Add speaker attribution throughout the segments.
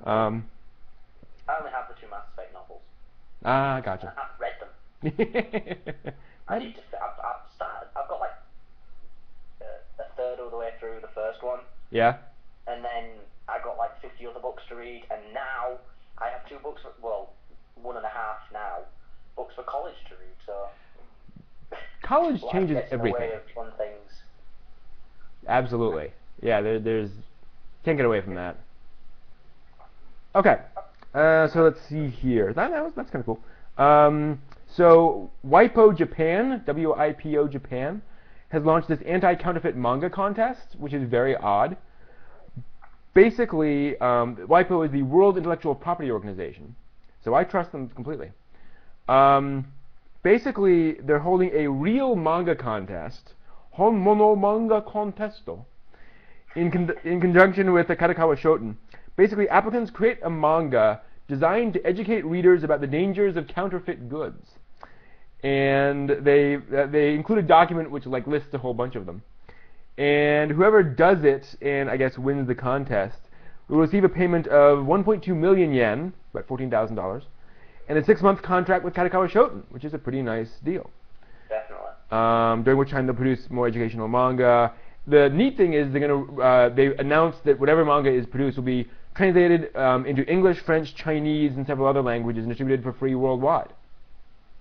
Speaker 1: Um,
Speaker 2: I only have the two Mass Effect novels.
Speaker 1: Gotcha.
Speaker 2: I've read them. I need to. I've started. I've got like a third of the way through the first one,
Speaker 1: Yeah.
Speaker 2: and then I got like 50 other books to read, and now I have two books. Well, one and a half now. Books for college to read. So
Speaker 1: College
Speaker 2: life
Speaker 1: changes
Speaker 2: gets in the
Speaker 1: everything.
Speaker 2: way of fun things.
Speaker 1: Absolutely. Yeah, there's can't get away from that. Okay. So let's see here. That's kind of cool. So WIPO Japan, WIPO Japan, has launched this anti-counterfeit manga contest, which is very odd. Basically, WIPO is the World Intellectual Property Organization, so I trust them completely. Basically, they're holding a real manga contest, Honmono Manga Contesto, in conjunction with the Katakawa Shoten. Basically, applicants create a manga designed to educate readers about the dangers of counterfeit goods. And they include a document which like lists a whole bunch of them. And whoever does it and I guess wins the contest will receive a payment of 1.2 million yen, about $14,000, and a 6-month contract with Katakawa Shoten, which is a pretty nice deal.
Speaker 2: Definitely.
Speaker 1: During which time they'll produce more educational manga. The neat thing is they announced that whatever manga is produced will be translated into English, French, Chinese, and several other languages and distributed for free worldwide.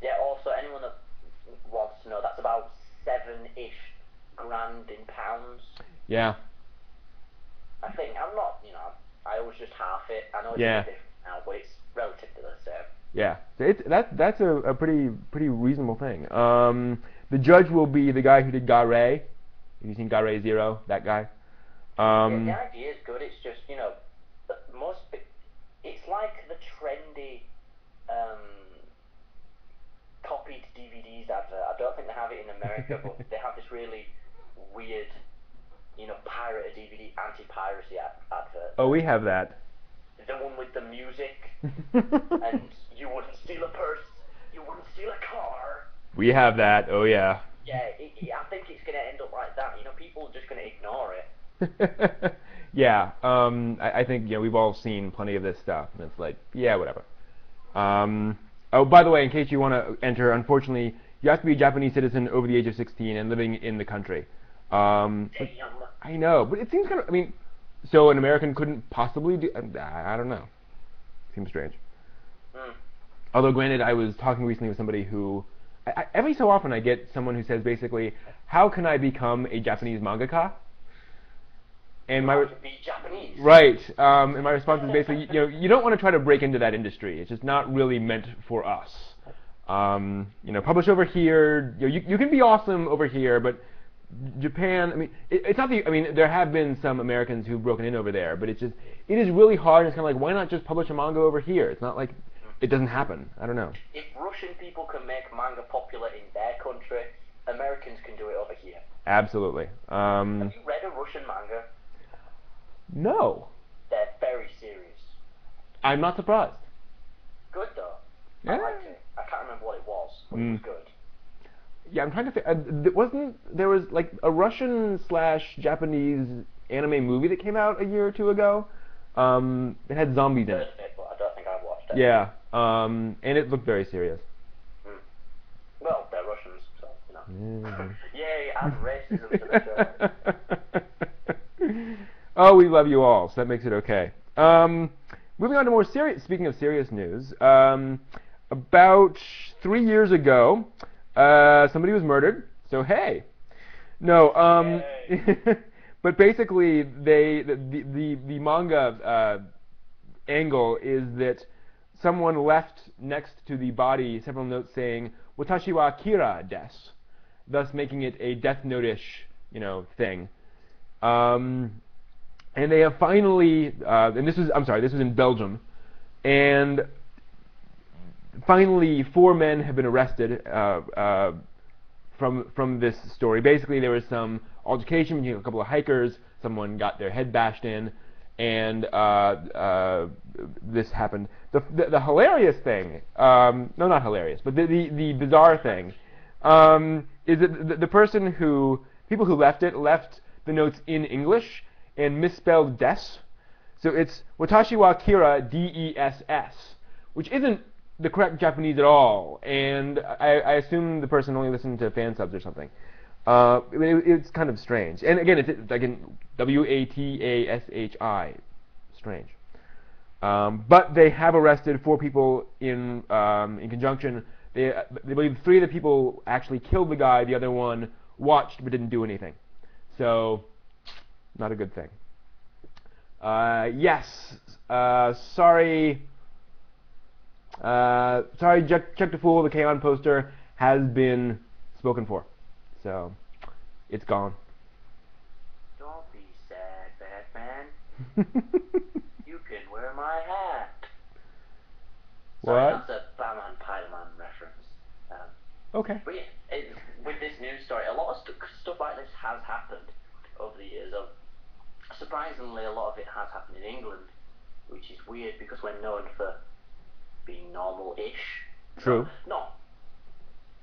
Speaker 2: Yeah, also, anyone that wants to know, that's about 7-ish grand in pounds.
Speaker 1: Yeah.
Speaker 2: I think, I'm not, I always just half it. I know it's
Speaker 1: Yeah.
Speaker 2: different now, but it's relatively the same.
Speaker 1: Yeah, so that's a pretty reasonable thing. The judge will be the guy who did Gare. Have you seen Gare Zero? That guy.
Speaker 2: Yeah, the idea is good. It's just it's like the trendy copied DVDs advert. I don't think they have it in America, but they have this really weird, pirated DVD anti-piracy advert.
Speaker 1: Oh, we have that.
Speaker 2: The one with the music, and you wouldn't steal a purse, you wouldn't steal a car.
Speaker 1: We have that. Oh yeah.
Speaker 2: Yeah, I think it's going to end up like that. People are just going to ignore it.
Speaker 1: Yeah. I think we've all seen plenty of this stuff, and it's like, yeah, whatever. Oh, by the way, in case you want to enter, unfortunately, you have to be a Japanese citizen over the age of 16 and living in the country.
Speaker 2: Damn.
Speaker 1: I know, but it seems kind of. I mean, so an American couldn't possibly do. I don't know. Seems strange.
Speaker 2: Mm.
Speaker 1: Although, granted, I was talking recently with somebody who, every so often I get someone who says basically, how can I become a Japanese mangaka? And my
Speaker 2: Be Japanese.
Speaker 1: right, and my response is basically, you don't want to try to break into that industry. It's just not really meant for us. Publish over here. You can be awesome over here, but Japan. I mean, it's not the. I mean, there have been some Americans who've broken in over there, but it is really hard. It's kind of like, why not just publish a manga over here? It's not like it doesn't happen. I don't know.
Speaker 2: If Russian people can make manga popular in their country, Americans can do it over here.
Speaker 1: Absolutely.
Speaker 2: Have you read a Russian manga?
Speaker 1: No.
Speaker 2: They're very serious.
Speaker 1: I'm not surprised.
Speaker 2: Good though.
Speaker 1: Yeah.
Speaker 2: I liked it. I can't remember what it was, but it was good.
Speaker 1: Yeah, I'm trying to think. There was like a Russian/Japanese anime movie that came out a year or two ago? It had zombies in it.
Speaker 2: But I don't think I've watched it.
Speaker 1: Yeah, and it looked very serious.
Speaker 2: Well, they're Russians, so Yay, add racism to the show.
Speaker 1: Oh, we love you all, so that makes it okay. Moving on to more serious. Speaking of serious news, about 3 years ago, somebody was murdered. So hey, no. But basically, the manga angle is that someone left next to the body several notes saying "Watashi wa Kira desu," thus making it a Death Note-ish, thing. And they have finally, and this was in Belgium, and finally 4 men have been arrested from this story. Basically, there was some altercation between a couple of hikers. Someone got their head bashed in, and this happened. The hilarious thing, no, not hilarious, but the bizarre thing, is that people who left the notes in English and misspelled des. So it's Watashi wa Kira DESS, which isn't the correct Japanese at all, and I assume the person only listened to fan subs or something. It's kind of strange. And again, it's like in WATASHI, strange. But they have arrested 4 people in conjunction. They believe 3 of the people actually killed the guy. The other one watched but didn't do anything. So, not a good thing. Yes. Sorry. Sorry, Chuck the Fool. The K-On! Poster has been spoken for. So, it's gone.
Speaker 2: Don't be sad, Batman. You can wear my hat.
Speaker 1: What?
Speaker 2: Sorry, that's a Batman Spider-Man reference.
Speaker 1: Okay.
Speaker 2: But yeah, with this news story, a lot of stuff like this has happened over the years. Surprisingly, a lot of it has happened in England, which is weird because we're known for being normal-ish.
Speaker 1: True.
Speaker 2: Not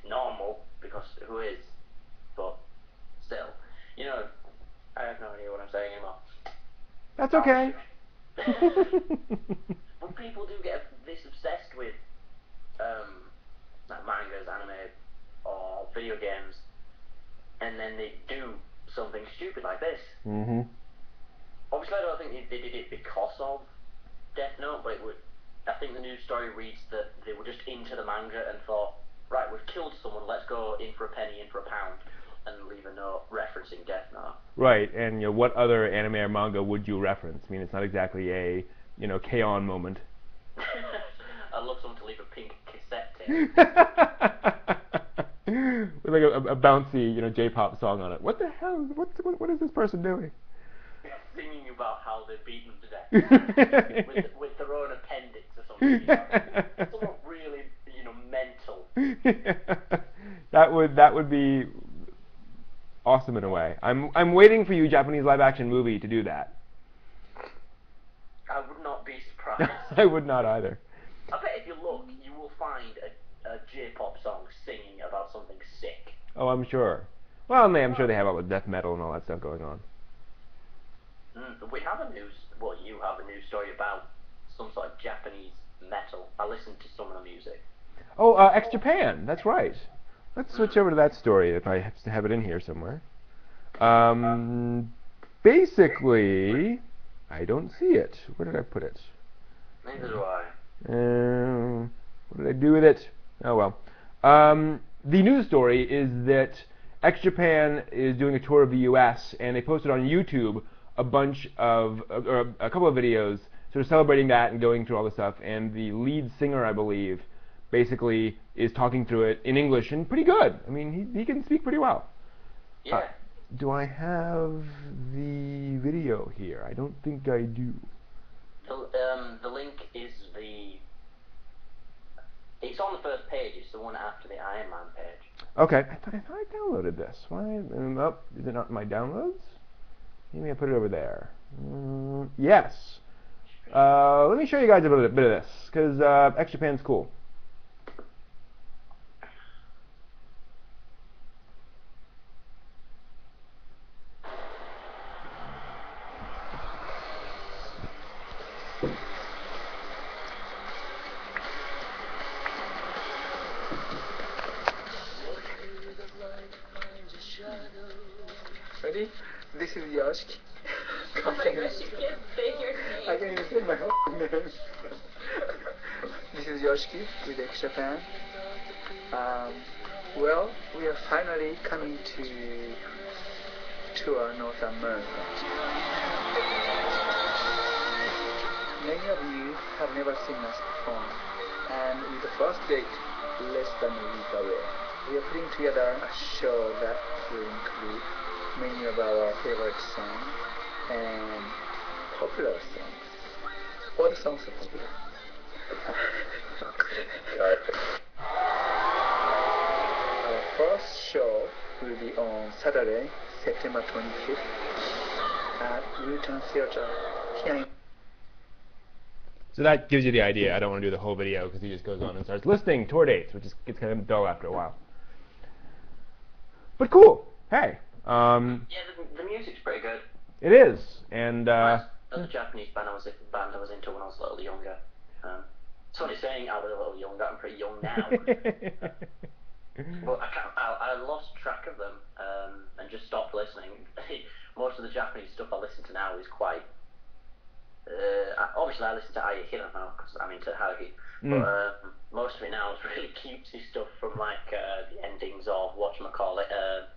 Speaker 2: normal, because who is? But still, you know, I have no idea what I'm saying anymore.
Speaker 1: That's okay.
Speaker 2: But people do get this obsessed with like mangas, anime, or video games, and then they do something stupid like this.
Speaker 1: Mm-hmm.
Speaker 2: Obviously, I don't think they did it because of Death Note, but I think the news story reads that they were just into the manga and thought, right, we've killed someone, let's go in for a penny, in for a pound, and leave a note referencing Death Note.
Speaker 1: Right, and what other anime or manga would you reference? I mean, it's not exactly a K-On! Moment.
Speaker 2: I'd love someone to leave a pink cassette tape.
Speaker 1: With like a bouncy, J-pop song on it. What the hell? What is this person doing?
Speaker 2: Singing about how they're beaten to death with their own appendix or something. Something really, mental.
Speaker 1: That would be awesome in a way. I'm waiting for you, Japanese live-action movie, to do that.
Speaker 2: I would not be surprised.
Speaker 1: I would not either.
Speaker 2: I bet if you look, you will find a J-pop song singing about something sick.
Speaker 1: Oh, I'm sure. Well, I'm sure they have all the death metal and all that stuff going on.
Speaker 2: We have you have a news story about some sort of Japanese metal. I listened to some of the music.
Speaker 1: Oh, X-Japan, that's right. Let's switch over to that story if I have it in here somewhere. Basically, I don't see it. Where did I put it?
Speaker 2: Neither do I.
Speaker 1: What did I do with it? Oh well. The news story is that X-Japan is doing a tour of the U.S. and they posted on YouTube a couple of videos sort of celebrating that and going through all the stuff. And the lead singer, I believe, basically is talking through it in English and pretty good. I mean, he can speak pretty well.
Speaker 2: Yeah.
Speaker 1: Do I have the video here? I don't think I do.
Speaker 2: The link is it's on the first page. It's the one after the Iron Man page.
Speaker 1: Okay. I thought I downloaded this. Why? Is it not in my downloads? Maybe I put it over there. Yes. Let me show you guys a bit of this, because X-Japan's cool.
Speaker 3: Ready? This is Yoshiki.
Speaker 4: Oh my gosh, you can't say your name.
Speaker 3: I can't even say my own name. This is Yoshiki with X-Japan. Well, we are finally coming to tour North America. Many of you have never seen us perform, and with the first date less than a week away, we are putting together a show that will include many of our favorite songs and popular songs. What songs are popular? Our first show will be on Saturday, September 25th at Wilton Theatre here in.
Speaker 1: So that gives you the idea. I don't want to do the whole video because he just goes on and starts listing tour dates, which gets kind of dull after a while. But cool. Hey.
Speaker 2: Yeah, the music's pretty good.
Speaker 1: It is, and
Speaker 2: the Japanese band I was into when I was a little younger. It's funny saying I was a little younger. I'm pretty young now. But I lost track of them and just stopped listening. Most of the Japanese stuff I listen to now is quite. Obviously, I listen to Aya Hirano because I'm into Haruhi. But most of it now is really cutesy stuff from like the endings of whatchamacallit,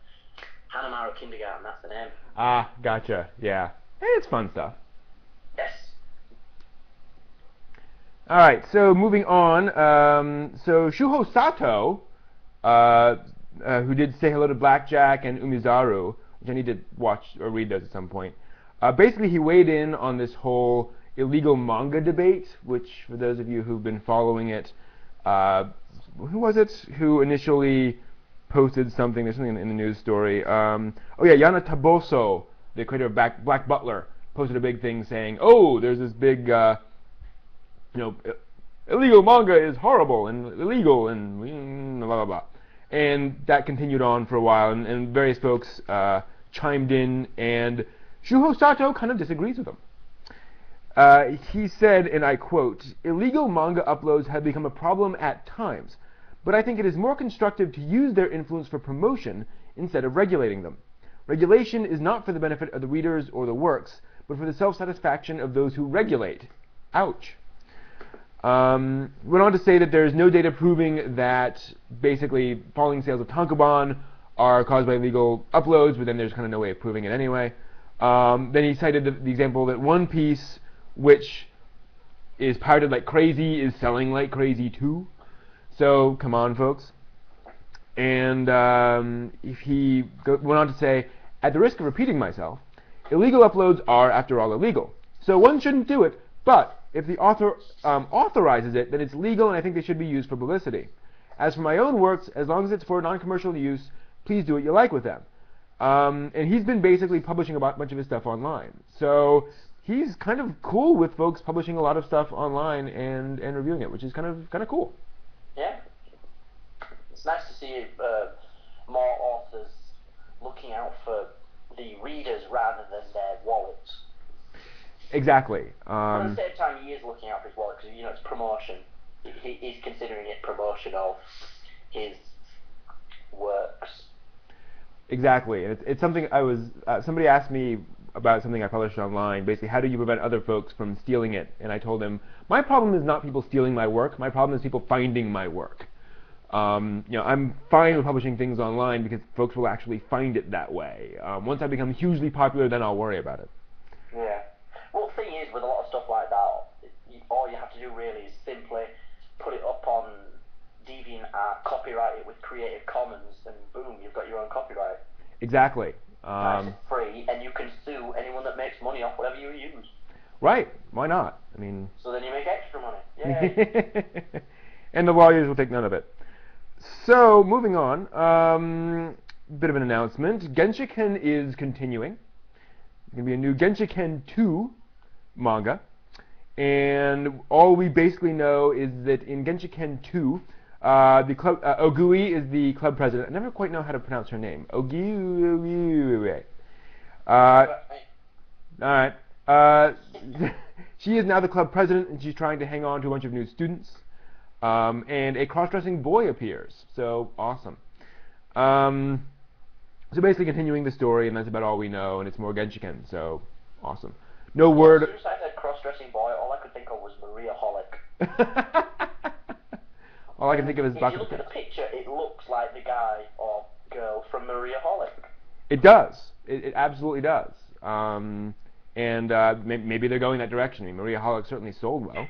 Speaker 2: Hanamaru Kindergarten. That's the name.
Speaker 1: Ah, gotcha. Yeah, it's fun stuff.
Speaker 2: Yes.
Speaker 1: All right, so moving on. So Shuho Sato, who did Say Hello to Blackjack and Umizaru, which I need to watch or read those at some point. Basically, he weighed in on this whole illegal manga debate, which, for those of you who've been following it, who was it who initially posted something? There's something in the news story. Oh yeah, Yana Taboso, the creator of Black Butler, posted a big thing saying, "Oh, there's this big, illegal manga is horrible and illegal and blah blah blah," and that continued on for a while, and various folks chimed in, and Shuho Sato kind of disagrees with him. He said, and I quote, "Illegal manga uploads have become a problem at times, but I think it is more constructive to use their influence for promotion instead of regulating them. Regulation is not for the benefit of the readers or the works, but for the self-satisfaction of those who regulate." Ouch. Went on to say that there is no data proving that basically falling sales of tankobon are caused by illegal uploads, but then there's kind of no way of proving it anyway. Then he cited the example that One Piece, which is pirated like crazy, is selling like crazy too. So come on, folks. And he went on to say, "At the risk of repeating myself, illegal uploads are, after all, illegal. So one shouldn't do it, but if the author authorizes it, then it's legal, and I think they should be used for publicity. As for my own works, as long as it's for non-commercial use, please do what you like with them." And he's been basically publishing a bunch of his stuff online. So he's kind of cool with folks publishing a lot of stuff online and reviewing it, which is kind of cool.
Speaker 2: Yeah. It's nice to see more authors looking out for the readers rather than their wallets.
Speaker 1: Exactly.
Speaker 2: But at the same time, he is looking out for his wallet because, it's promotion. He's considering it promotion of his works.
Speaker 1: Exactly. And it's something I was... somebody asked me about something I published online, basically, how do you prevent other folks from stealing it? And I told them, my problem is not people stealing my work. My problem is people finding my work. I'm fine with publishing things online because folks will actually find it that way. Once I become hugely popular, then I'll worry about it.
Speaker 2: Yeah. Well, the thing is, with a lot of stuff like that, all you have to do really is simply put it up on DeviantArt, copyright it with Creative Commons, and boom, you've got your own copyright.
Speaker 1: Exactly.
Speaker 2: Nice and free, and you can sue anyone that makes money off whatever you use.
Speaker 1: Right. Why not? I mean...
Speaker 2: So then you make extra money. Yay.
Speaker 1: And the lawyers will take none of it. So, moving on. Bit of an announcement. Genshiken is continuing. There's going to be a new Genshiken 2 manga. And all we basically know is that in Genshiken 2, the club, Ogui is the club president. I never quite know how to pronounce her name. Ogui. Alright. She is now the club president, and she's trying to hang on to a bunch of new students. And a cross-dressing boy appears. So, awesome. So basically continuing the story, and that's about all we know, and it's more Genshiken, so awesome. No word...
Speaker 2: As soon as I said cross-dressing boy, all I could think of was Maria Holic.
Speaker 1: All I can think of is...
Speaker 2: If you look at the picture, it looks like the guy or girl from Maria Holic.
Speaker 1: It does. It absolutely does. And maybe they're going that direction. I mean, Maria Holic certainly sold well.